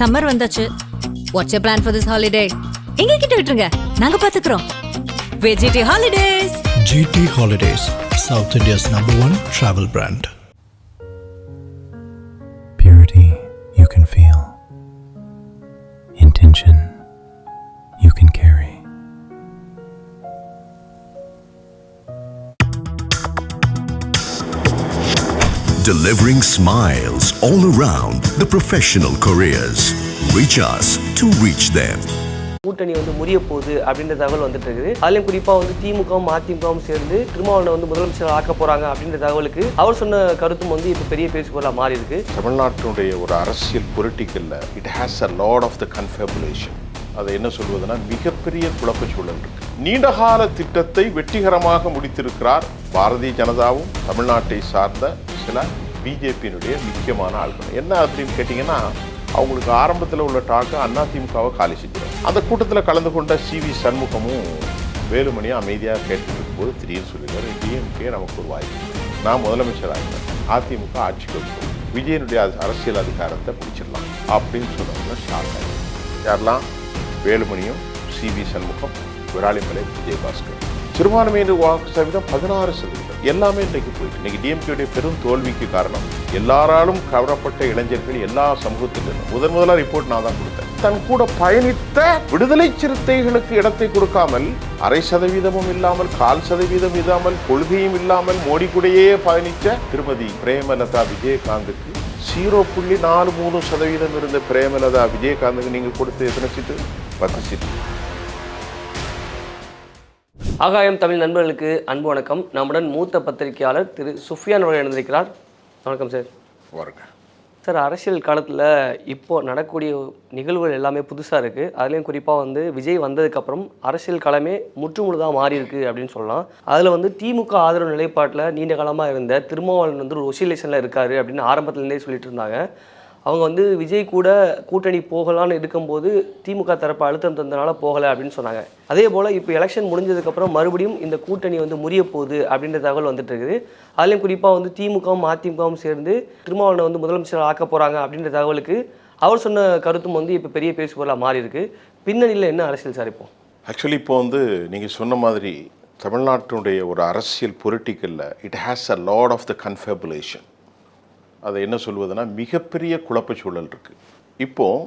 Summer வந்தாச்சு. What's your plan for this holiday? எங்க கிட்ட விட்டுருங்க, நாங்க பாத்துக்கிறோம். VGT Holidays. GT Holidays, South India's #1 travel brand. Purity you can feel. Intention you can carry. Delivering smiles all around the professional careers. Reach us to reach them. கூட்டணி முறிய போகுது அப்படின்ற தகவல் வந்துட்டு இருக்குது. அதுலயும் குறிப்பா திமுகவும் அதிமுகவும் சேர்ந்து திருமாவளவனை முதலமைச்சர் ஆக்க போறாங்க அப்படின்ற தகவலுக்கு அவர் சொன்ன கருத்தும் இப்ப பெரிய பேசுபொருளா மாறி இருக்கு. தமிழ்நாட்டினுடைய ஒரு அரசியல் பொலிட்டிக்கல்ல it has a lot of the confabulation. அதை என்ன சொல்வதுன்னா மிகப்பெரிய குழப்ப சூழல் இருக்கு. நீண்டகால திட்டத்தை வெற்றிகரமாக முடித்திருக்கிறார் பாரதிய ஜனதாவும் தமிழ்நாட்டை சார்ந்த சில பிஜேபியினுடைய முக்கியமான ஆட்கள். என்ன அப்படின்னு கேட்டீங்கன்னா, அவங்களுக்கு ஆரம்பத்தில் உள்ள டாக்கு அதிமுகவை காலி செஞ்சிடும். அந்த கூட்டத்தில் கலந்து கொண்ட CV சண்முகமும் வேலுமணியும் அமைதியாக கேட்டுருக்கும் போது திடீர்னு சொல்லிடுவார், டிஎம்கே நமக்கு ஒரு வாய்ப்பு, நான் முதலமைச்சர் ஆகிறேன், அதிமுக ஆட்சிக்கு வரும், விஜயனுடைய அரசியல் அதிகாரத்தை பிடிச்சிடலாம் அப்படின்னு சொன்னவங்க ஷாக் ஆகிடும். யாரெல்லாம்? வேலுமணியும் CV சண்முகம், விராலிமலை விஜயபாஸ்கர். சிறுபான்மையினர் வாக்கு சதவீதம் 16%. எல்லாமே இன்றைக்கு போயிட்டு இன்னைக்கு டிஎம்கேடைய பெரும் தோல்விக்கு காரணம் எல்லாராலும் கவரப்பட்ட இளைஞர்கள் எல்லா சமூகத்திலும். முதலாக ரிப்போர்ட் நான் தான் கொடுத்தேன். தன் கூட பயணித்த விடுதலை சிறுத்தைகளுக்கு இடத்தை கொடுக்காமல் 0.5% இல்லாமல் 0.25% இல்லாமல் கொள்கையும் இல்லாமல் மோடி கூடயே பயணித்த திருமதி பிரேமலதா விஜயகாந்துக்கு 0.43% இருந்த பிரேமலதா விஜயகாந்துக்கு நீங்க கொடுத்த எத்தனை சீட்டு? 10 சீட்டு. ஆகாயம் தமிழ் நண்பர்களுக்கு அன்பு வணக்கம். நம்முடன் மூத்த பத்திரிகையாளர் திரு சுஃபியான் அவர்கள் இணைந்திருக்கிறார். வணக்கம் சார். வருங்க சார். அரசியல் காலத்தில் இப்போ நடக்கக்கூடிய நிகழ்வுகள் எல்லாமே புதுசாக இருக்குது. அதுலேயும் குறிப்பாக விஜய் வந்ததுக்கப்புறம் அரசியல் களமே முற்றுமுழுதாக மாறி இருக்கு அப்படின்னு சொல்லலாம். அதில் திமுக ஆதரவு நிலைப்பாட்டில் நீண்ட காலமாக இருந்த திருமாவளவன் ஒரு ஒசிலேஷனில் இருக்கார் அப்படின்னு ஆரம்பத்துலேருந்தே சொல்லிட்டு இருந்தாங்க. அவங்க விஜய் கூட கூட்டணி போகலான்னு இருக்கும்போது திமுக தரப்பு அழுத்தம் தந்தனால போகலை அப்படின்னு சொன்னாங்க. அதே போல் இப்போ எலெக்ஷன் முடிஞ்சதுக்கப்புறம் மறுபடியும் இந்த கூட்டணி முறிய போகுது அப்படின்ற தகவல் வந்துட்டு இருக்குது. அதுலேயும் குறிப்பாக திமுகவும் அதிமுகவும் சேர்ந்து திருமாவளவனை முதலமைச்சர் ஆக்க போகிறாங்க அப்படின்ற தகவலுக்கு அவர் சொன்ன கருத்தும் இப்போ பெரிய பேசுபொருளாக மாறி இருக்கு. பின்னணியில் என்ன அரசியல் சார் இப்போ? ஆக்சுவலி இப்போ நீங்கள் சொன்ன மாதிரி தமிழ்நாட்டினுடைய ஒரு அரசியல் பொலிட்டிக்கல்ல it has a lot of the confabulation. அதை என்ன சொல்வதுன்னா மிகப்பெரிய குழப்ப சூழல் இருக்குது. இப்போது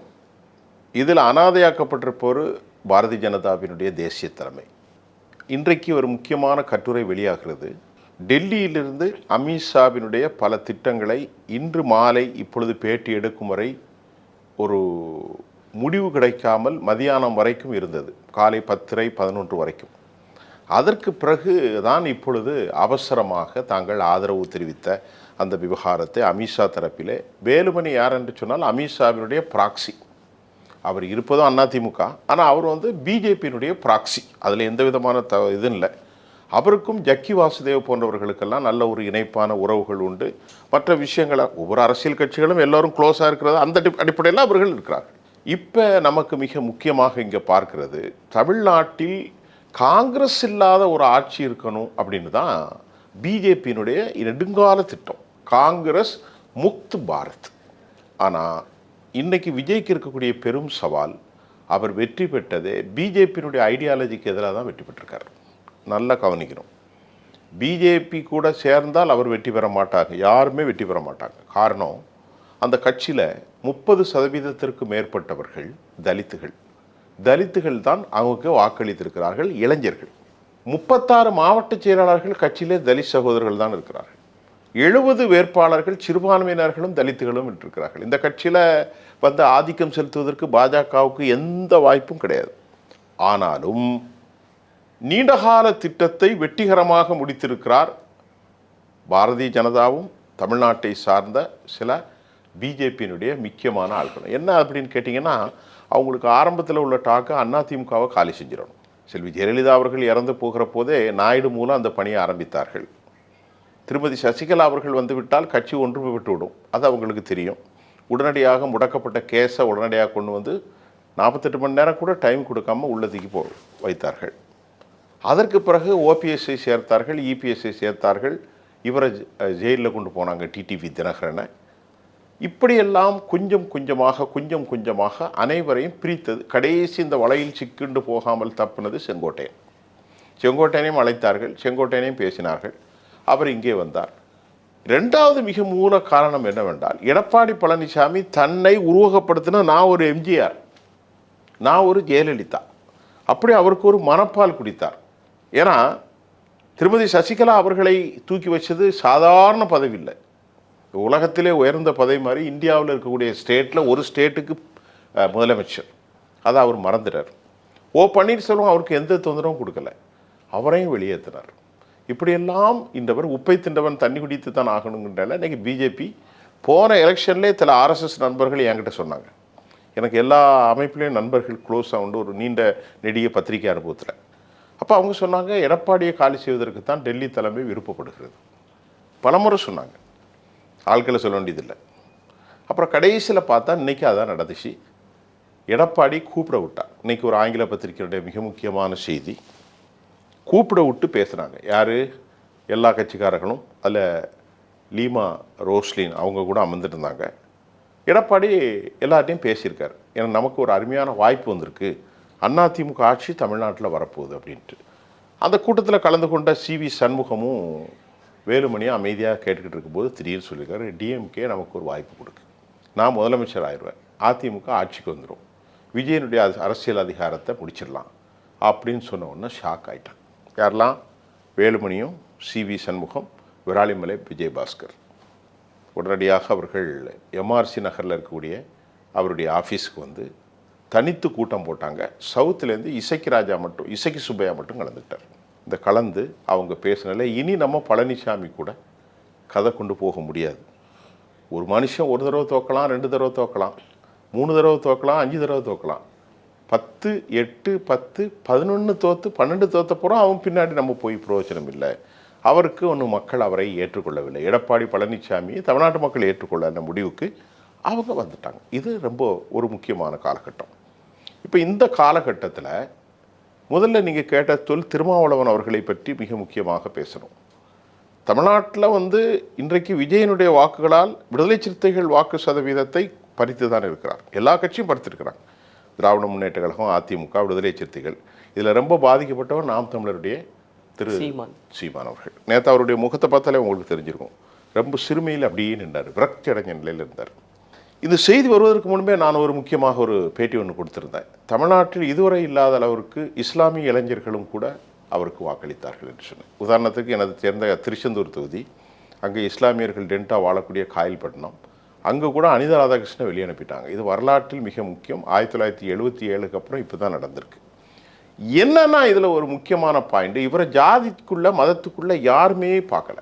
இதில் அனாதையாக்கப்பட்டிருப்போர் பாரதிய ஜனதாவினுடைய தேசிய தலைமை. இன்றைக்கு ஒரு முக்கியமான கட்டுரை வெளியாகிறது. டெல்லியிலிருந்து அமித்ஷாவினுடைய பல திட்டங்களை இன்று மாலை இப்பொழுது பேட்டி எடுக்கும் வரை ஒரு முடிவு கிடைக்காமல் மதியானம் வரைக்கும் இருந்தது, காலை 10:30 11 வரைக்கும். அதற்கு பிறகு தான் இப்பொழுது அவசரமாக தாங்கள் ஆதரவு தெரிவித்த அந்த விவகாரத்தை அமித்ஷா தரப்பிலே, வேலுமணி யார் என்று சொன்னால் அமித்ஷாவினுடைய ப்ராக்சி, அவர் இருப்பதும் அதிமுக, ஆனால் அவர் பிஜேபியினுடைய ப்ராக்சி, அதில் எந்த விதமான இதுவும் இல்லை. அவருக்கும் ஜக்கி வாசுதேவ் போன்றவர்களுக்கெல்லாம் நல்ல ஒரு இணைப்பான உறவுகள் உண்டு. மற்ற விஷயங்களை ஒவ்வொரு அரசியல் கட்சிகளும் எல்லோரும் க்ளோஸாக இருக்கிறது, அந்த அடிப்படையில் அவர்கள் இருக்கிறார்கள். இப்போ நமக்கு மிக முக்கியமாக இங்கே பார்க்கிறது, தமிழ்நாட்டில் காங்கிரஸ் இல்லாத ஒரு ஆட்சி இருக்கணும் அப்படின்னு தான் பிஜேபியினுடைய நெடுங்கால திட்டம், காங்கிரஸ் முக்த் பாரத். ஆனால் இன்றைக்கி விஜய்க்கு இருக்கக்கூடிய பெரும் சவால், அவர் வெற்றி பெற்றதே பிஜேபியினுடைய ஐடியாலஜிக்கு எதிராக தான் வெற்றி பெற்றிருக்கார். நல்லா கவனிக்கணும். பிஜேபி கூட சேர்ந்தால் அவர் வெற்றி பெற மாட்டாங்க, யாருமே வெற்றி பெற மாட்டாங்க. காரணம், அந்த கட்சியில் 30% மேற்பட்டவர்கள் தலித்துகள் தான் அவங்க வாக்களித்திருக்கிறார்கள், இளைஞர்கள். 36 மாவட்ட செயலாளர்கள் கட்சியிலே தலித் சகோதரர்கள் தான் இருக்கிறார்கள். 70 வேட்பாளர்கள் சிறுபான்மையினர்களும் தலித்துகளும் இருக்கிறார்கள். இந்த கட்சியில் ஆதிக்கம் செலுத்துவதற்கு பாஜகவுக்கு எந்த வாய்ப்பும் கிடையாது. ஆனாலும் நீண்டகால திட்டத்தை வெற்றிகரமாக முடித்திருக்கிறார் பாரதிய ஜனதாவும் தமிழ்நாட்டை சார்ந்த சில பிஜேபியினுடைய முக்கியமான ஆட்கள். என்ன அப்படின்னு கேட்டிங்கன்னா, அவங்களுக்கு ஆரம்பத்தில் உள்ள டாக்கு அதிமுகவை காலி செஞ்சிடணும். செல்வி ஜெயலலிதா அவர்கள் இறந்து போகிற போதே நாயுடு மூலம் அந்த பணியை ஆரம்பித்தார்கள். திருமதி சசிகலா அவர்கள் வந்துவிட்டால் கட்சி ஒன்றுபட்டு விடும், அது அவங்களுக்கு தெரியும். உடனடியாக முடக்கப்பட்ட கேஸை உடனடியாக கொண்டு 48 மணி நேரம் கூட டைம் கொடுக்காம உள்ளதுக்கு வைத்தார்கள். அதற்கு பிறகு ஓபிஎஸ்ஐ சேர்த்தார்கள், இபிஎஸ்ஐ சேர்த்தார்கள். இவரை ஜெயிலில் கொண்டு போனாங்க, டிடிவி தினகரனை. இப்படியெல்லாம் கொஞ்சம் கொஞ்சமாக அனைவரையும் பிரித்தது. கடைசி இந்த வலையில் சிக்கிண்டு போகாமல் தப்புனது செங்கோட்டையன். செங்கோட்டையனையும் அழைத்தார்கள், செங்கோட்டையனையும் பேசினார்கள். அவர் இங்கே வந்தார். இரண்டாவது மிக மூல காரணம் என்னவென்றால், எடப்பாடி பழனிசாமி தன்னை உருவகப்படுத்தின நான் ஒரு எம்ஜிஆர், நான் ஒரு ஜெயலலிதா, அப்படி அவருக்கு ஒரு மனப்பால் குடித்தார். ஏன்னா திருமதி சசிகலா அவர்களை தூக்கி வச்சது சாதாரண பதவி இல்லை, உலகத்திலே உயர்ந்த பதவி மாதிரி. இந்தியாவில் இருக்கக்கூடிய ஸ்டேட்டில் ஒரு ஸ்டேட்டுக்கு முதலமைச்சர், அதை அவர் மறந்துட்டார். ஓ பன்னீர்செல்வம் அவருக்கு எந்த தொந்தரவும் கொடுக்கல, அவரையும் வெளியேற்றினார். இப்படியெல்லாம் இன்றவர் உப்பை தின்றவன் தண்ணி குடித்து தான் ஆகணுங்கின்றன. இன்றைக்கி பிஜேபி போன எலெக்ஷன்லேயே சில ஆர்எஸ்எஸ் நண்பர்கள் என்கிட்ட சொன்னாங்க. எனக்கு எல்லா அமைப்புலேயும் நண்பர்கள் க்ளோஸாக உண்டு, ஒரு நீண்ட நெடிய பத்திரிகை அனுபவத்தில். அப்போ அவங்க சொன்னாங்க, எடப்பாடியை காலி செய்வதற்கு தான் டெல்லி தலைமை விருப்பப்படுகிறது. பலமுறை சொன்னாங்க, ஆட்களை சொல்ல வேண்டியதில்லை. அப்புறம் கடைசியில் பார்த்தா இன்றைக்கி அதான் நடந்துச்சு. எடப்பாடி கூப்பிட விட்டார். இன்றைக்கி ஒரு ஆங்கில பத்திரிகையுடைய மிக முக்கியமான செய்தி, கூப்பிட விட்டு பேசுகிறாங்க. யார்? எல்லா கட்சிக்காரர்களும், அதில் லீமா ரோஸ்லின் அவங்க கூட அமர்ந்துருந்தாங்க. எடப்பாடி எல்லார்ட்டையும் பேசியிருக்கார். ஏன்னா நமக்கு ஒரு அருமையான வாய்ப்பு வந்திருக்கு, அதிமுக ஆட்சி தமிழ்நாட்டில் வரப்போகுது அப்படின்ட்டு. அந்த கூட்டத்தில் கலந்து கொண்ட சிவி சண்முகமும் வேலுமணியும் அமைதியாக கேட்டுக்கிட்டு இருக்கும்போது திடீர்னு சொல்லியிருக்காரு, டிஎம்கே நமக்கு ஒரு வாய்ப்பு கொடுக்கு, நான் முதலமைச்சர் ஆயிடுவேன், அதிமுக ஆட்சிக்கு வந்துடும், விஜயனுடைய அரசியல் அதிகாரத்தை முடிச்சிடலாம் அப்படின்னு சொன்ன உடனே ஷாக் ஆகிட்டாங்க. யாரெல்லாம்? வேலுமணியும் சிவி சண்முகம், விராலிமலை விஜயபாஸ்கர். உடனடியாக அவர்கள் எம்ஆர்சி நகரில் இருக்கக்கூடிய அவருடைய ஆஃபீஸுக்கு வந்து தனித்து கூட்டம் போட்டாங்க. சவுத்துலேருந்து இசைக்கு சுப்பையா மட்டும் கலந்துக்கிட்டார். இந்த கலந்து அவங்க பேசினால இனி நம்ம பழனிசாமி கூட கதை கொண்டு போக முடியாது. ஒரு மனுஷன் ஒரு தடவை தோக்கலாம், 2 தடவை தோக்கலாம், 3 தடவை தோக்கலாம், 5 தடவை தோக்கலாம், 10, 8, 10, 11 தோற்று 12 தோற்ற போகிறோம். அவன் பின்னாடி நம்ம போய் பிரயோஜனம் இல்லை. அவருக்கு ஒன்றும் மக்கள் அவரை ஏற்றுக்கொள்ளவில்லை. எடப்பாடி பழனிசாமி தமிழ்நாட்டு மக்கள் ஏற்றுக்கொள்ள அந்த முடிவுக்கு அவங்க வந்துட்டாங்க. இது ரொம்ப ஒரு முக்கியமான காலகட்டம். இப்போ இந்த காலகட்டத்தில் முதல்ல நீங்கள் கேட்ட திருமாவளவன் அவர்களை பற்றி மிக முக்கியமாக பேசணும். தமிழ்நாட்டில் வந்து இன்றைக்கு விஜயனுடைய வாக்குகளால் விடுதலை சிறுத்தைகள் வாக்கு சதவீதத்தை பறித்து தான் இருக்கிறார். எல்லா கட்சியும் பறித்திருக்கிறாங்க. திராவிட முன்னேற்ற கழகம், அதிமுக, விடுதலை சிறுத்தைகள். இதில் ரொம்ப பாதிக்கப்பட்டவர் நாம் தமிழருடைய திரு சீமான் அவர்கள். நேற்று அவருடைய முகத்தை பார்த்தாலே உங்களுக்கு தெரிஞ்சிருக்கும், ரொம்ப சிறுமையில் அப்படியே நின்றார், விரக்தி அடைஞ்ச நிலையில் இருந்தார். இந்த செய்தி வருவதற்கு முன்பே நான் ஒரு முக்கியமாக ஒரு பேட்டி ஒன்று கொடுத்துருந்தேன். தமிழ்நாட்டில் இதுவரை இல்லாத அளவிற்கு இஸ்லாமிய இளைஞர்களும் கூட அவருக்கு வாக்களித்தார்கள் என்று சொன்னேன். உதாரணத்துக்கு எனது சேர்ந்த திருச்செந்தூர் தொகுதி, அங்கே இஸ்லாமியர்கள் டென்ட்டாக வாழக்கூடிய காயல்பட்டினம், அங்கே கூட அனிதா ராதாகிருஷ்ணன் வெளியே அனுப்பிட்டாங்க. இது வரலாற்றில் மிக முக்கியம். 1977க்கு அப்புறம் இப்போ தான் நடந்திருக்கு. என்னன்னா இதில் ஒரு முக்கியமான பாயிண்ட், இவரை ஜாதிக்குள்ள மதத்துக்குள்ளே யாருமே பார்க்கல.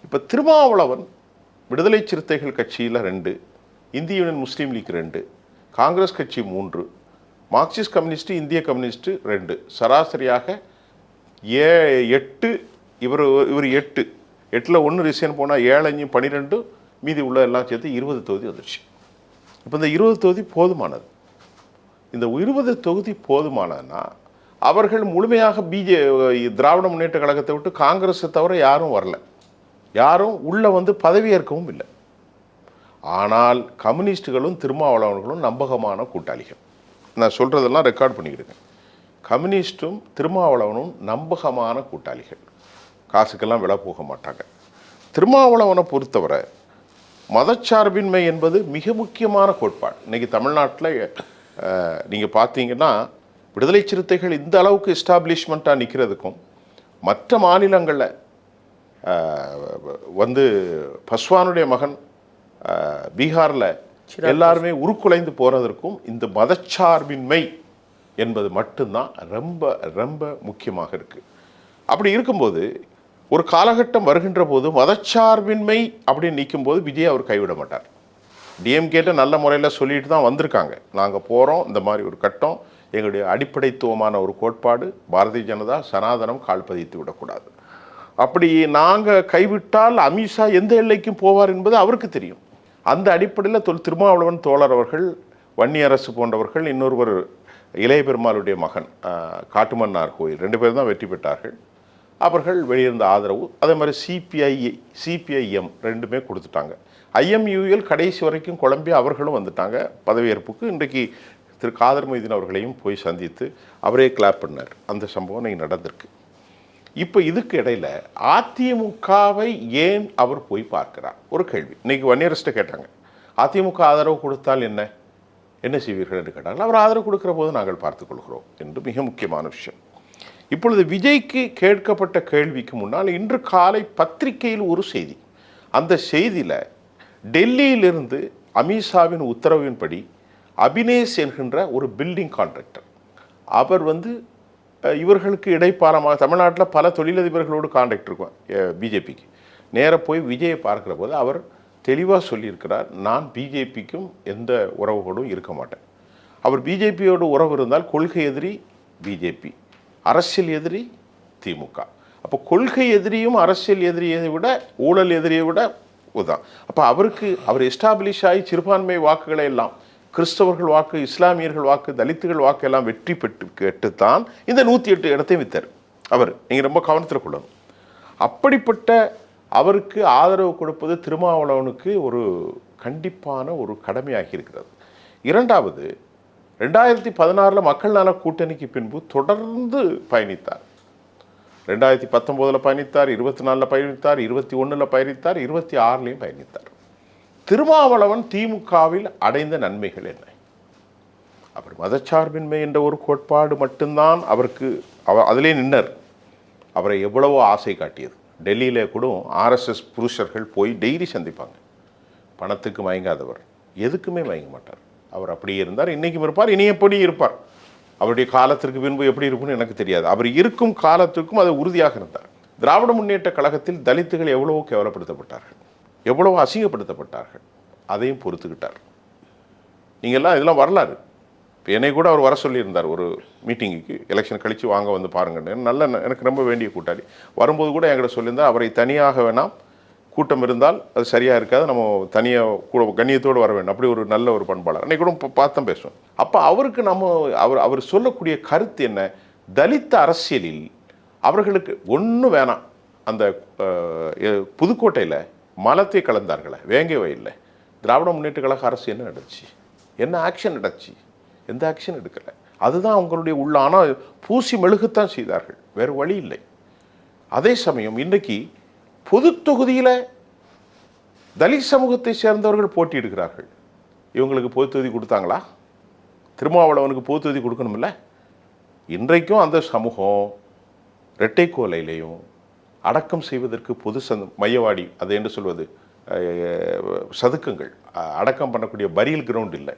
இப்போ திருமாவளவன் விடுதலை சிறுத்தைகள் கட்சியில் 2, இந்திய யூனியன் முஸ்லீம் லீக் 2, காங்கிரஸ் கட்சி 3, மார்க்சிஸ்ட் கம்யூனிஸ்ட், இந்திய கம்யூனிஸ்ட் 2, சராசரியாக 8. இவர் 8, 8ல் 1 ரிசைன் போனால் 7, 5, 12, மீதி உள்ள எல்லாம் சேர்த்து 20 தொகுதி வந்துடுச்சு. இப்போ இந்த 20 தொகுதி போதுமானது. இந்த 20 தொகுதி போதுமானதுன்னா அவர்கள் முழுமையாக திராவிட முன்னேற்ற கழகத்தை விட்டு காங்கிரஸை தவிர யாரும் வரல, யாரும் உள்ளே வந்து பதவியேற்கவும் இல்லை. ஆனால் கம்யூனிஸ்டுகளும் திருமாவளவர்களும் நம்பகமான கூட்டாளிகள். நான் சொல்கிறதெல்லாம் ரெக்கார்ட் பண்ணிக்கிடுங்க. கம்யூனிஸ்ட்டும் திருமாவளவனும் நம்பகமான கூட்டாளிகள், காசுக்கெல்லாம் விலை போக மாட்டாங்க. திருமாவளவனை பொறுத்தவரை மதச்சார்பின்மை என்பது மிக முக்கியமான கோட்பாடு. இன்றைக்கி தமிழ்நாட்டில் நீங்கள் பார்த்தீங்கன்னா விடுதலை சிறுத்தைகள் இந்த அளவுக்கு எஸ்டாப்ளிஷ்மெண்ட்டாக நிற்கிறதுக்கும் மற்ற மாநிலங்களில் வந்து பஸ்வானுடைய மகன் பீகாரில் எல்லாருமே உருக்குலைந்து போகிறதற்கும் இந்த மதச்சார்பின்மை என்பது மட்டும்தான் ரொம்ப ரொம்ப முக்கியமாக இருக்குது. அப்படி இருக்கும்போது ஒரு காலகட்டம் வருகின்ற போது மதச்சார்பின்மை அப்படின்னு நிற்கும்போது விஜய் அவர் கைவிட மாட்டார். டிஎம்கேட்ட நல்ல முறையில் சொல்லிட்டு தான் வந்திருக்காங்க, நாங்கள் போகிறோம், இந்த மாதிரி ஒரு கட்டம், எங்களுடைய அடிப்படைத்துவமான ஒரு கோட்பாடு பாரதிய ஜனதா சனாதனம் கால் பதித்து விடக்கூடாது. அப்படி நாங்கள் கைவிட்டால் அமித்ஷா எந்த எல்லைக்கும் போவார் என்பது அவருக்கு தெரியும். அந்த அடிப்படையில் திருமாவளவன் தோழர் அவர்கள், வன்னியரசு போன்றவர்கள், இன்னொருவர் இளைய பெருமாளுடைய மகன் காட்டுமன்னார் கோயில், 2 பேர் தான் வெற்றி பெற்றார்கள். அவர்கள் வெளியிருந்த ஆதரவு, அதே மாதிரி சிபிஐஎம் 2மே கொடுத்துட்டாங்க. IMUL கடைசி வரைக்கும் குழம்பி அவர்களும் வந்துட்டாங்க பதவியேற்புக்கு. இன்றைக்கு திரு காதர் மொய்தீன் அவர்களையும் போய் சந்தித்து அவரே கிளாப் பண்ணார். அந்த சம்பவம் இன்னைக்கு நடந்திருக்கு. இப்போ இதுக்கு இடையில் அதிமுகவை ஏன் அவர் போய் பார்க்கிறார் ஒரு கேள்வி. இன்னைக்கு வன்னியரஸ்ட்டை கேட்டாங்க, அதிமுக ஆதரவு கொடுத்தால் என்ன செய்வீர்கள் என்று கேட்டார்கள். அவர் ஆதரவு கொடுக்குற போது நாங்கள் பார்த்துக்கொள்கிறோம் என்று மிக முக்கியமான விஷயம். இப்பொழுது விஜய்க்கு கேட்கப்பட்ட கேள்விக்கு முன்னால் இன்று காலை பத்திரிகையில் ஒரு செய்தி. அந்த செய்தியில் டெல்லியிலிருந்து அமித்ஷாவின் உத்தரவின்படி அபினேஷ் என்கின்ற ஒரு பில்டிங் கான்ட்ராக்டர், அவர் இவர்களுக்கு இடைப்பாலமாக தமிழ்நாட்டில் பல தொழிலதிபர்களோடு கான்டாக்ட் இருக்கும் பிஜேபிக்கு. நேராக போய் விஜயை பார்க்குற போது அவர் தெளிவாக சொல்லியிருக்கிறார், நான் பிஜேபிக்கும் எந்த உறவுகளும் இருக்க மாட்டேன். அவர் பிஜேபியோடு உறவு இருந்தால் கொள்கை எதிரி பிஜேபி, அரசியல் எதிரி திமுக. அப்போ கொள்கை எதிரியும் அரசியல் எதிரியை விட ஊழல் எதிரியை விட உதான். அப்போ அவர் எஸ்டாப்ளிஷ் ஆகி சிறுபான்மை வாக்குகளை எல்லாம் கிறிஸ்தவர்கள் வாக்கு, இஸ்லாமியர்கள் வாக்கு, தலித்துகள் வாக்கு எல்லாம் வெற்றி கேட்டுத்தான் இந்த 108 இடத்தையும் வித்தார் அவர். நீங்கள் ரொம்ப கவனத்தில் கொள்ளணும். அப்படிப்பட்ட அவருக்கு ஆதரவு கொடுப்பது திருமாவளவனுக்கு ஒரு கண்டிப்பான ஒரு கடமையாகி இருக்கிறது. இரண்டாவது, 2016 மக்கள் நல கூட்டணிக்கு பின்பு தொடர்ந்து பயணித்தார். 2019 பயணித்தார், 24 பயணித்தார், 21 பயணித்தார், 26 பயணித்தார். திருமாவளவன் திமுகவில் அடைந்த நன்மைகள் என்ன? அவர் மதச்சார்பின்மை என்ற ஒரு கோட்பாடு மட்டும்தான் அவருக்கு, அதிலே நின்னர். அவரை எவ்வளவோ ஆசை காட்டியது. டெல்லியிலே கூட RSS புருஷர்கள் போய் டெய்லி சந்திப்பாங்க. பணத்துக்கு மயங்காதவர், எதுக்குமே மயங்க மாட்டார். அவர் அப்படியே இருந்தார், இன்றைக்கும் இருப்பார், இனி எப்படி இருப்பார். அவருடைய காலத்திற்கு பின்பு எப்படி இருக்கும்னு எனக்கு தெரியாது. அவர் இருக்கும் காலத்திற்கும் அது உறுதியாக இருந்தார். திராவிட முன்னேற்ற கழகத்தில் தலித்துகள் எவ்வளவோ கேவலப்படுத்தப்பட்டார்கள், எவ்வளவோ அசிங்கப்படுத்தப்பட்டார்கள், அதையும் பொறுத்துக்கிட்டார். நீங்கள்லாம் இதெல்லாம் வரலாறு. இப்போ என்னை கூட அவர் வர சொல்லியிருந்தார் ஒரு மீட்டிங்குக்கு, எலெக்ஷன் கழித்து வாங்க வந்து பாருங்கன்னு. எனக்கு ரொம்ப வேண்டிய கூட்டாளி. வரும்போது கூட என்கிட்ட சொல்லியிருந்தார், அவரை தனியாக வேணாம், கூட்டம் இருந்தால் அது சரியாக இருக்காது, நம்ம தனியாக கூட கண்ணியத்தோடு வர வேண்டும். அப்படி ஒரு நல்ல ஒரு பண்பாளர். அன்றைக்கி கூட பார்த்தோம், பேசுவோம். அப்போ அவருக்கு அவர் சொல்லக்கூடிய கருத்து என்ன? தலித்த அரசியலில் அவர்களுக்கு ஒன்றும் வேணாம். அந்த புதுக்கோட்டையில் மலத்தை கலந்தார்களே, வேங்கை வயலில் திராவிட முன்னேற்ற கழக அரசு என்ன நடந்துச்சு? என்ன ஆக்ஷன் நடந்துச்சு? எந்த ஆக்ஷன் எடுக்கலை. அதுதான் அவங்களுடைய உள்ள. ஆனால் பூசி மெழுகுத்தான் செய்தார்கள், வேறு வழி இல்லை. அதே சமயம் இன்றைக்கு பொது தொகுதியில் தலித் சமூகத்தை சேர்ந்தவர்கள் போட்டியிடுகிறார்கள். இவங்களுக்கு பொது தொகுதி கொடுத்தாங்களா? திருமாவளவனுக்கு பொது தொகுதி கொடுக்கணுமில்ல? இன்றைக்கும் அந்த சமூகம் இரட்டைக்கோலையிலையும் அடக்கம் செய்வதற்கு பொது மையவாடி, அது என்று சொல்வது சதுக்கங்கள், அடக்கம் பண்ணக்கூடிய பரியல் கிரவுண்ட் இல்லை,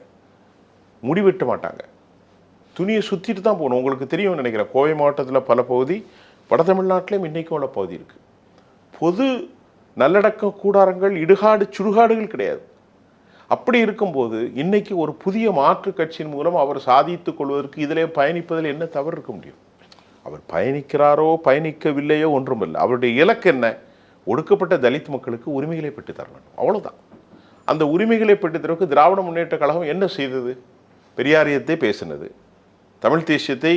முடிவெட்ட மாட்டாங்க. துணியை சுற்றிட்டு தான் போகணும். உங்களுக்கு தெரியும்னு நினைக்கிறேன், கோவை மாவட்டத்தில் பல பகுதி, வட தமிழ்நாட்டிலையும் இன்றைக்கும் உள்ள பகுதி இருக்குது. பொது நல்லடக்க கூடாரங்கள், இடுகாடு சுடுகாடுகள் கிடையாது. அப்படி இருக்கும்போது இன்றைக்கி ஒரு புதிய மாற்று கட்சியின் மூலம் அவர் சாதித்து கொள்வதற்கு இதிலே பயணிப்பதில் என்ன தவறு இருக்க முடியும்? அவர் பயணிக்கிறாரோ பயணிக்கவில்லையோ ஒன்றுமில்லை. அவருடைய இலக்கு என்ன? ஒடுக்கப்பட்ட தலித் மக்களுக்கு உரிமைகளை பெற்று தர வேண்டும், அவ்வளோதான். அந்த உரிமைகளை பெற்றுத்தரவுக்கு திராவிட முன்னேற்ற கழகம் என்ன செய்தது? பெரியாரியத்தை பேசினது, தமிழ் தேசியத்தை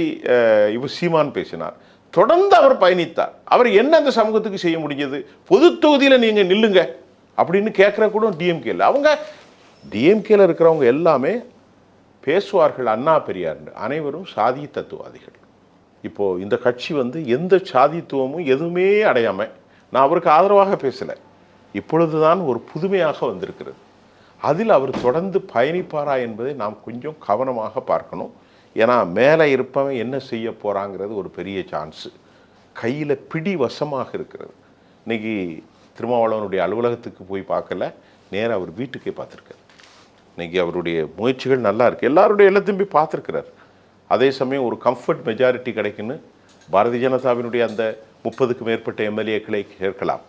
சீமான் பேசினார், தொடர்ந்து அவர் பயணித்தார். அவர் என்ன அந்த சமூகத்துக்கு செய்ய முடிஞ்சது? பொது தொகுதியில் நீங்கள் நில்லுங்க அப்படின்னு கேட்குற கூட டிஎம்கேல. அவங்க டிஎம்கேல இருக்கிறவங்க எல்லாமே பேசுவார்கள் அண்ணா பெரியார், அனைவரும் சாதி தத்துவாதிகள். இப்போது இந்த கட்சி எந்த சாதித்துவமும் எதுவுமே அடையாமல், நான் அவருக்கு ஆதரவாக பேசலை, இப்பொழுது தான் ஒரு புதுமையாக வந்திருக்கிறது. அதில் அவர் தொடர்ந்து பயணிப்பாரா என்பதை நாம் கொஞ்சம் கவனமாக பார்க்கணும். ஏன்னா மேலே இருப்பவன் என்ன செய்ய போகிறாங்கிறது ஒரு பெரிய சான்ஸு. கையில் பிடி வசமாக இருக்கிறது. இன்றைக்கி திருமாவளவனுடைய அலுவலகத்துக்கு போய் பார்க்கல, நேராக அவர் வீட்டுக்கே பார்த்துருக்கார். இன்றைக்கி அவருடைய முயற்சிகள் நல்லா இருக்குது, எல்லாருடைய எல்லாத்தையும் போய் பார்த்துருக்கிறார். அதே சமயம் ஒரு கம்ஃபர்ட் மெஜாரிட்டி கிடைக்குன்னு பாரதிய ஜனதாவினுடைய அந்த 30க்கும் மேற்பட்ட எம்எல்ஏக்களை கேட்கலாம்.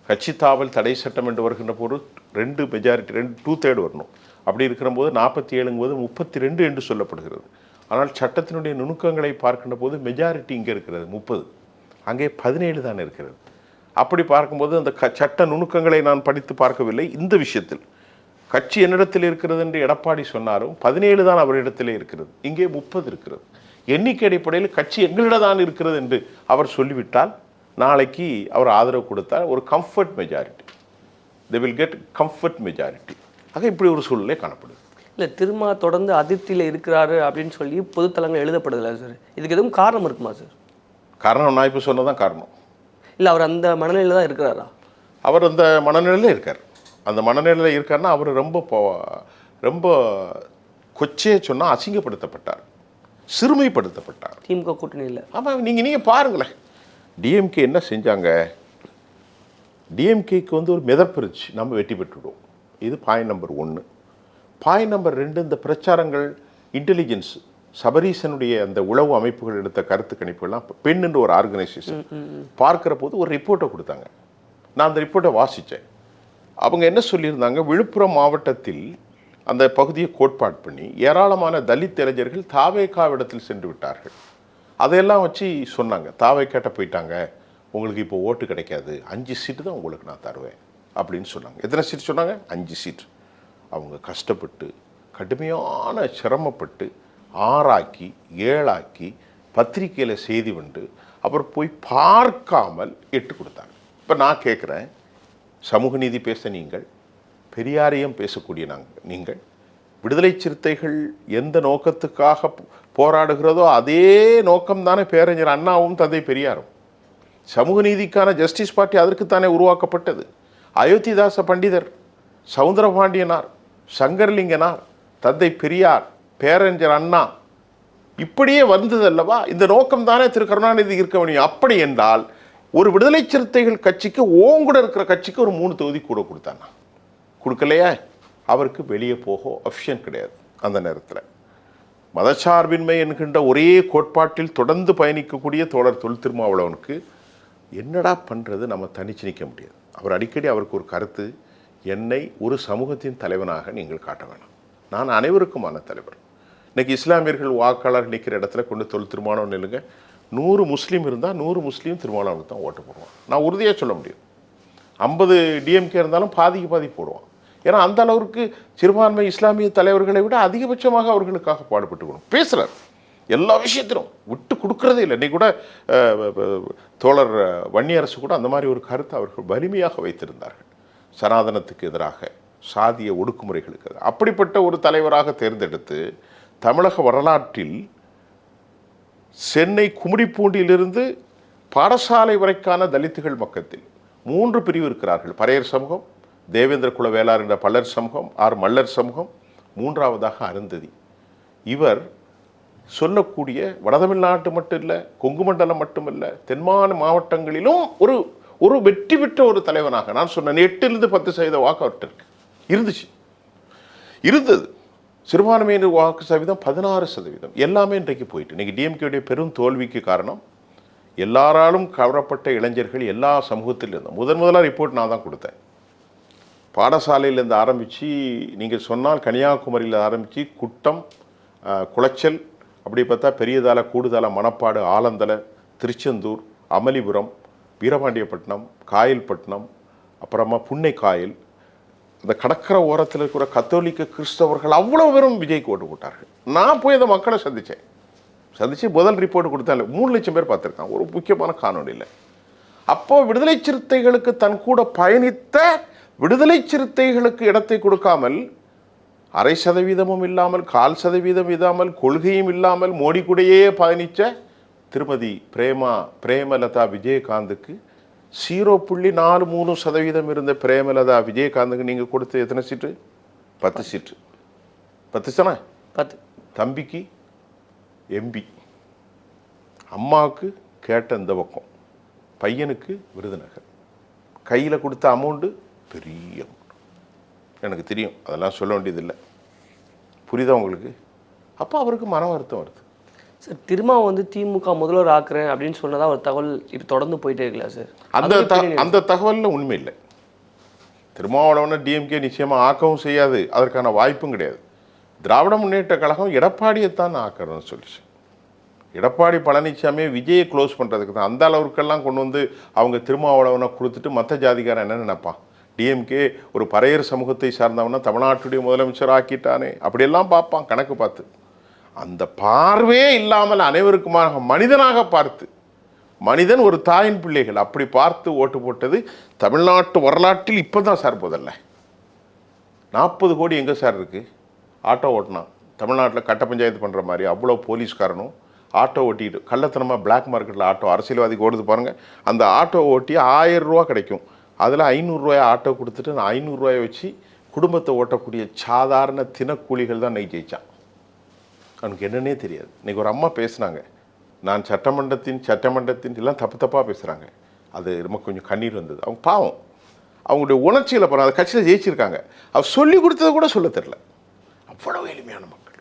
கட்சி தாவல் தடை சட்டம் என்று வருகின்ற போது 2 மெஜாரிட்டி 2/3 வரணும். அப்படி இருக்கிற போது 47 32 என்று சொல்லப்படுகிறது. ஆனால் சட்டத்தினுடைய நுணுக்கங்களை பார்க்கின்ற போது மெஜாரிட்டி இங்கே இருக்கிறது 30, அங்கே 17 தான் இருக்கிறது. அப்படி பார்க்கும்போது அந்த சட்ட நுணுக்கங்களை நான் படித்து பார்க்கவில்லை. இந்த விஷயத்தில் கட்சி என்னிடத்தில் இருக்கிறது என்று எடப்பாடி சொன்னாலும் 17 தான் அவரிடத்திலே இருக்கிறது, இங்கே 30 இருக்கிறது. எண்ணிக்கை அடிப்படையில் கட்சி எங்களிடம் தான் இருக்கிறது என்று அவர் சொல்லிவிட்டால், நாளைக்கு அவர் ஆதரவு கொடுத்தால் ஒரு comfort majority. they will get comfort majority. ஆக இப்படி ஒரு சூழ்நிலை காணப்படுது. இல்லை திருமா தொடர்ந்து அதிருப்தியில் இருக்கிறாரு அப்படின்னு சொல்லி பொதுத்தலங்கள் எழுதப்படுதில்ல சார், இதுக்கு எதுவும் காரணம் இருக்குமா சார்? காரணம் நான் இப்போ சொன்னதான் காரணம். இல்லை அவர் அந்த மனநிலையில் தான் இருக்கிறாரா? அவர் அந்த மனநிலையில் இருக்கார். அந்த மனநிலையில் இருக்காருன்னா அவர் ரொம்ப கொச்சையே சொன்னால் அசிங்கப்படுத்தப்பட்டார், சிறுமைப்படுத்தப்பட்டார் திமுக கூட்டணியில். ஆமாம், நீங்கள் பாருங்களேன் டிஎம்கே என்ன செஞ்சாங்க. டிஎம்கேக்கு வந்து ஒரு மிதப்பிருச்சு, நம்ம வெற்றி பெற்றுவிடுவோம். இது பாயிண்ட் நம்பர் 1. பாயிண்ட் நம்பர் 2, இந்த பிரச்சாரங்கள் இன்டெலிஜென்ஸ் சபரீசனுடைய அந்த உளவு அமைப்புகள் எடுத்த கருத்து கணிப்புகள்லாம் பெண்ணுன்ற ஒரு ஆர்கனைசேஷன் பார்க்குற போது ஒரு ரிப்போர்ட்டை கொடுத்தாங்க. நான் அந்த ரிப்போர்ட்டை வாசித்தேன். அவங்க என்ன சொல்லியிருந்தாங்க, விழுப்புரம் மாவட்டத்தில் அந்த பகுதியை கோட்பாடு பண்ணி ஏராளமான தலித் இளைஞர்கள் தாவேகாவிடத்தில் சென்று விட்டார்கள். அதையெல்லாம் வச்சு சொன்னாங்க, தாவேக்காட்ட போயிட்டாங்க, உங்களுக்கு இப்போ ஓட்டு கிடைக்காது, 5 சீட்டு தான் உங்களுக்கு நான் தருவேன் அப்படின்னு சொன்னாங்க. எத்தனை சீட்டு சொன்னாங்க? 5 சீட்டு. அவங்க கஷ்டப்பட்டு கடுமையான சிரமப்பட்டு ஆறாக்கி ஏழாக்கி பத்திரிக்கையில் செய்தி வந்து அப்புறம் போய் பார்க்காமல் 8 கொடுத்தாங்க. இப்போ நான் கேட்குறேன், சமூக நீதி பேச நீங்கள், பெரியாரையும் பேசக்கூடிய நீங்கள், விடுதலை சிறுத்தைகள் எந்த நோக்கத்துக்காக போராடுகிறதோ அதே நோக்கம் தானே பேரறிஞர் அண்ணாவும் தந்தை பெரியாரும். சமூக நீதிக்கான ஜஸ்டிஸ் பார்ட்டி அதற்குத்தானே உருவாக்கப்பட்டது. அயோத்திதாச பண்டிதர், சவுந்தரபாண்டியனார், சங்கரலிங்கனார், தந்தை பெரியார், பேரறிஞர் அண்ணா, இப்படியே வந்தது அல்லவா? இந்த நோக்கம் தானே திரு கருணாநிதி இருக்க முடியும். அப்படி என்றால் ஒரு விடுதலை சிறுத்தைகள் கட்சிக்கு ஓங்கூட இருக்கிற கட்சிக்கு ஒரு 3 தொகுதி கூட கொடுத்தானா? கொடுக்கலையா? அவருக்கு வெளியே போக ஆப்ஷன் கிடையாது. அந்த நேரத்தில் மதச்சார்பின்மை என்கின்ற ஒரே கோட்பாட்டில் தொடர்ந்து பயணிக்கக்கூடிய தோழர் தொல் திருமாவளவனுக்கு என்னடா பண்ணுறது, நம்ம தனிச்சு நிற்க முடியாது. அவர் அடிக்கடி அவருக்கு ஒரு கருத்து, என்னை ஒரு சமூகத்தின் தலைவனாக நீங்கள் காட்ட வேணாம், நான் அனைவருக்குமான தலைவர். இன்றைக்கி இஸ்லாமியர்கள் வாக்காளர் நிற்கிற இடத்துல கொண்டு தொல் திருமாவளவன் இல்லைங்க, 100 முஸ்லீம் இருந்தால் 100 முஸ்லீம் திருமாவளவனுக்கு தான் ஓட்டு போடுவான். நான் உறுதியாக சொல்ல முடியும். 50 டிஎம்கே இருந்தாலும் பாதி போடுவான். ஏன்னா அந்த அளவுக்கு சிறுபான்மை இஸ்லாமிய தலைவர்களை விட அதிகபட்சமாக அவர்களுக்காக பாடுபட்டுக்கணும். பேசுகிறார், எல்லா விஷயத்திலும் விட்டு கொடுக்கறதே இல்லை. இன்னைக்கு கூட தோழர் வன்னியரசு கூட அந்த மாதிரி ஒரு கருத்தை அவர்கள் வலிமையாக வைத்திருந்தார்கள். சனாதனத்துக்கு எதிராக, சாதிய ஒடுக்குமுறைகளுக்கு எதிராக. அப்படிப்பட்ட ஒரு தலைவராக தேர்ந்தெடுத்து தமிழக வரலாற்றில் சென்னை கும்மிடிப்பூண்டியிலிருந்து பாடசாலை வரைக்கான தலித்துகள் பக்கத்தில் 3 பிரிவு இருக்கிறார்கள். பறையர் சமூகம், தேவேந்திர குல வேளார் என்ற பல்லர் சமூகம், மல்லர் சமூகம், 3வதாக அருந்ததி. இவர் சொல்லக்கூடிய வடதமிழ்நாட்டு மட்டும் இல்லை, கொங்கு மண்டலம் மட்டுமல்ல, தென்மான மாவட்டங்களிலும் ஒரு வெற்றி பெற்ற ஒரு தலைவனாக நான் சொன்னேன். 8லிருந்து 10% வாக்கு அவர்கிட்ட இருக்கு, இருந்தது. சிறுபான்மையினர் வாக்கு சதவீதம் 16%. எல்லாமே இன்றைக்கு போயிட்டு. இன்றைக்கி டிஎம்கேடைய பெரும் தோல்விக்கு காரணம் எல்லாராலும் கவரப்பட்ட இளைஞர்கள் எல்லா சமூகத்தில் இருந்தோம். முதலாக ரிப்போர்ட் நான் தான் கொடுத்தேன். பாடசாலையிலேருந்து ஆரம்பித்து நீங்கள் சொன்னால் கன்னியாகுமரியில் ஆரம்பித்து குட்டம், குளச்சல், அப்படி பார்த்தா பெரியதால, கூடுதல, மணப்பாடு, ஆலந்தலை, திருச்செந்தூர், அமலிபுரம், வீரபாண்டியப்பட்டினம், காயல்பட்டினம், அப்புறமா புன்னைக்காயல், அந்த கடற்கரை ஓரத்தில் இருக்கிற கத்தோலிக்க கிறிஸ்தவர்கள் அவ்வளோ பேரும் விஜய்க்கு ஓட்டு போட்டார்கள். நான் போய் அந்த மக்களை சந்தித்து முதல் ரிப்போர்ட் கொடுத்தேன். 3 லட்சம் பேர் பார்த்துருக்கான் ஒரு முக்கியமான காணொலியில். அப்போது விடுதலை சிறுத்தைகளுக்கு தன் கூட பயணித்த விடுதலை சிறுத்தைகளுக்கு இடத்தை கொடுக்காமல், 0.5% இல்லாமல், 0.25% இல்லாமல், கொள்கையும் இல்லாமல் மோடி கூடையே பயணித்த திருமதி பிரேமலதா விஜயகாந்துக்கு 0.43% இருந்த பிரேமலதா விஜயகாந்துக்கு நீங்கள் கொடுத்த எத்தனை சீட்டு? 10 சீட்டு. 10 தானே? 10. தம்பிக்கு எம்பி, அம்மாவுக்கு கேட்ட இந்த பக்கம், பையனுக்கு விருதுநகர். கையில் கொடுத்த அமௌண்ட்டு பெரிய அமௌண்ட். எனக்கு தெரியும், அதெல்லாம் சொல்ல வேண்டியதில்லை. புரியுதா உங்களுக்கு? அப்போ அவருக்கு மன வருத்தம் வருது. சார் திரும்ப வந்து திமுக முதல்வர் ஆக்குறேன் அப்படின்னு சொன்னதா ஒரு தகவல் இப்போ தொடர்ந்து போயிட்டே இருக்கல சார். அந்த தகவலில் உண்மை இல்லை. திருமாவளவனை டிஎம்கே நிச்சயமாக ஆக்கவும் செய்யாது, அதற்கான வாய்ப்பும் கிடையாது. திராவிட முன்னேற்ற கழகம் எடப்பாடியைத்தான் ஆக்கணும்னு சொல்லிச்சு. எடப்பாடி பழனிசாமியை விஜயை க்ளோஸ் பண்ணுறதுக்கு தான். அந்த அளவுக்கெல்லாம் கொண்டு வந்து அவங்க திருமாவளவனை கொடுத்துட்டு மற்ற ஜாதிகாரன் என்ன நினைப்பான்? டிஎம்கே ஒரு பறையர் சமூகத்தை சார்ந்தவனா தமிழ்நாட்டுடைய முதலமைச்சர் ஆக்கிட்டானே, அப்படியெல்லாம் பார்ப்பான் கணக்கு பார்த்து. அந்த பார்வையே இல்லாமல் அனைவருக்குமாக மனிதனாக பார்த்து மனிதன் ஒரு தாயின் பிள்ளைகள் அப்படி பார்த்து ஓட்டு போட்டது தமிழ்நாட்டு வரலாற்றில் இப்போ தான் சார் முதல்ல. 40 கோடி எங்கே சார் இருக்குது? ஆட்டோ ஓட்டினா தமிழ்நாட்டில் கட்ட பஞ்சாயத்து பண்ணுற மாதிரி அவ்வளோ போலீஸ்காரனும் ஆட்டோ ஓட்டிட்டு கள்ளத்தனமாக பிளாக் மார்க்கெட்டில் ஆட்டோ அரசியல்வாதிக்கு ஓடுது பாருங்கள். அந்த ஆட்டோ ஓட்டி 1000 ரூபா கிடைக்கும். அதில் 500 ரூபாய் ஆட்டோ கொடுத்துட்டு நான் 500 ரூபாயை வச்சு குடும்பத்தை ஓட்டக்கூடிய சாதாரண தினக்கூலிகள் தான் நெய் ஜெயித்தான். அவனுக்கு என்னன்னே தெரியாது. இன்றைக்கி ஒரு அம்மா பேசுனாங்க, நான் சட்டமன்றத்தின் எல்லாம் தப்பாக பேசுகிறாங்க. அது ரொம்ப கொஞ்சம் கண்ணீர் வந்தது. அவங்க பாவம், அவங்களுடைய உணர்ச்சியில் போகிற அந்த கட்சியில் ஜெயிச்சிருக்காங்க. அவர் சொல்லி கொடுத்ததை கூட சொல்ல தெரில. அவ்வளோ எளிமையான மக்கள்,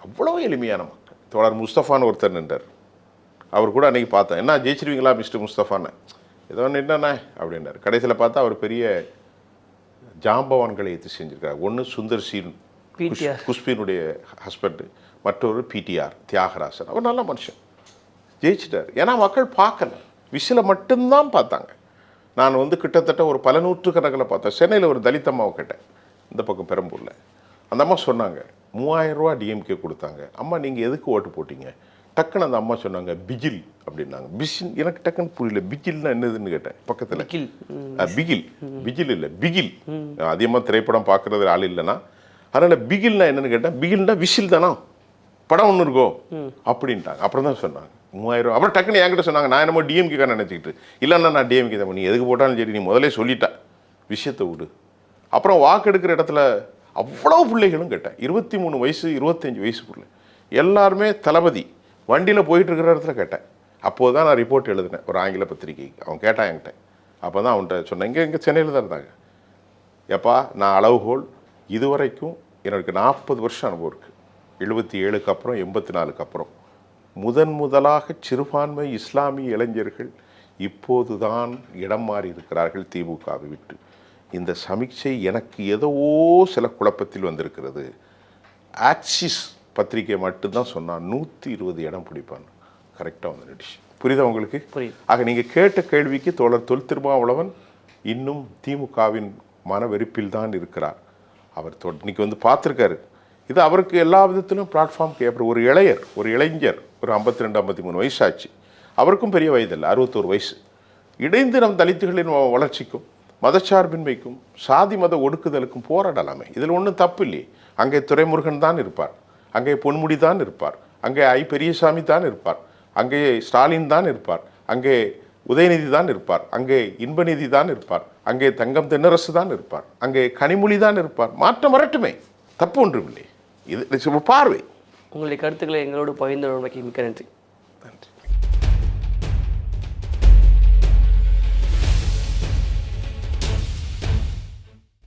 அவ்வளோ எளிமையான மக்கள். தோழர் முஸ்தஃபான்னு ஒருத்தர் நின்றார். அவர் கூட அன்றைக்கி பார்த்தேன், என்ன ஜெயிச்சிருவீங்களா மிஸ்டர் முஸ்தஃபான்னு. ஏதோ நின்றானே அப்படின்னாரு. கடைசியில் பார்த்தா அவர் பெரிய ஜாம்பவான்களை எடுத்து செஞ்சுருக்காரு. ஒன்று சுந்தர் சி குஷ்பினுடைய ஹஸ்பண்டு, மற்றொரு பிடிஆர் தியாகராசன். அவர் நல்ல மனுஷன், ஜெயிச்சிட்டார். ஏன்னா மக்கள் பார்க்கல, விசில மட்டும்தான் பார்த்தாங்க. நான் கிட்டத்தட்ட ஒரு பல நூற்றுக்கணக்கில் பார்த்தேன். சென்னையில் ஒரு தலித் அம்மாவை கேட்டேன், இந்த பக்கம் பெரம்பூரில். அந்த அம்மா சொன்னாங்க 3000 ரூபா டிஎம்கே கொடுத்தாங்க. அம்மா நீங்கள் எதுக்கு ஓட்டு போட்டீங்க? டக்குன்னு அந்த அம்மா சொன்னாங்க பிகில் அப்படின்னாங்க. பிசில் எனக்கு டக்குன்னு புரியல. பிகில்னா என்னதுன்னு கேட்டேன். பக்கத்தில் பிகில் இல்லை பிகில். அதிகமாக திரைப்படம் பார்க்குறது ஆள் இல்லைன்னா, அதனால் பிகில்னா என்னன்னு கேட்டேன். பிகில்னா விசில் தானா, படம் ஒன்று இருக்கோ அப்படின்ட்டாங்க. அப்புறம் தான் சொன்னாங்க 3000 ரூபா. அப்புறம் டக்குன்னு என்கிட்ட சொன்னாங்க, நான் என்னமோ டிஎம்கே நினச்சிக்கிட்டு. இல்லைன்னா நான் டிஎம்கே தான். நீ எதுக்கு போட்டாலும் சரி, நீ முதலே சொல்லிட்டா, விஷயத்தை விடு. அப்புறம் வாக்கெடுக்கிற இடத்துல அவ்வளோ பிள்ளைகளும் கேட்டேன். 23 வயசு 25 வயசு பிள்ளை எல்லாருமே தளபதி வண்டியில் போயிட்டு இருக்கிற இடத்துல கேட்டேன். அப்போது தான் நான் ரிப்போர்ட் எழுதினேன் ஒரு ஆங்கில பத்திரிகைக்கு. அவன் கேட்டான் என்கிட்ட. அப்போ தான் அவன்கிட்ட சொன்னேன், இங்கே சென்னையில் தான் இருந்தாங்க. எப்பா நான் அளவுகோல் இதுவரைக்கும் எனக்கு 40 வருஷம் அனுபவம் இருக்குது. 77க்கு அப்புறம் 84க்கு அப்புறம் முதலாக சிறுபான்மை இஸ்லாமிய இளைஞர்கள் இப்போது தான் இடம் மாறி இருக்கிறார்கள் திமுகவை விட்டு. இந்த சமீட்சை எனக்கு ஏதோ சில குழப்பத்தில் வந்திருக்கிறது. ஆக்சிஸ் பத்திரிகை மட்டும்தான் சொன்னான் 120 இடம் பிடிப்பான். கரெக்டாக வந்து நடிச்சு. புரியுதா உங்களுக்கு? ஆக நீங்கள் கேட்ட கேள்விக்கு தோழர் தொல் திருமாவளவன் இன்னும் திமுகவின் மனவெறுப்பில் தான் இருக்கிறார். அவர் இன்னைக்கு பார்த்துருக்காரு. இது அவருக்கு எல்லா விதத்திலும் பிளாட்ஃபார்ம் கேட்பது. ஒரு இளைஞர் ஒரு 52-53 வயசாச்சு. அவருக்கும் பெரிய வயதில்லை, 61 வயசு. இணைந்து நம் தலித்துகளின் வளர்ச்சிக்கும் மதச்சார்பின்மைக்கும் சாதி மத ஒடுக்குதலுக்கும் போராடலாமே. இதில் ஒன்றும் தப்பு இல்லையே. அங்கே துரைமுருகன் தான் இருப்பார், அங்கே பொன்முடி தான் இருப்பார், அங்கே ஐ பெரியசாமி தான் இருப்பார், அங்கே ஸ்டாலின் தான் இருப்பார், அங்கே உதயநிதி தான் இருப்பார், அங்கே இன்பநிதி தான் இருப்பார், அங்கே தங்கம் தென்னரசு தான் இருப்பார், அங்கே கனிமொழி தான் இருப்பார். மாற்றம் வரட்டுமே, தப்பு ஒன்றும் இல்லை. இது பார்வை. உங்களுடைய கருத்துக்களை எங்களோடு பகிர்ந்து மிக்க நன்றி. நன்றி.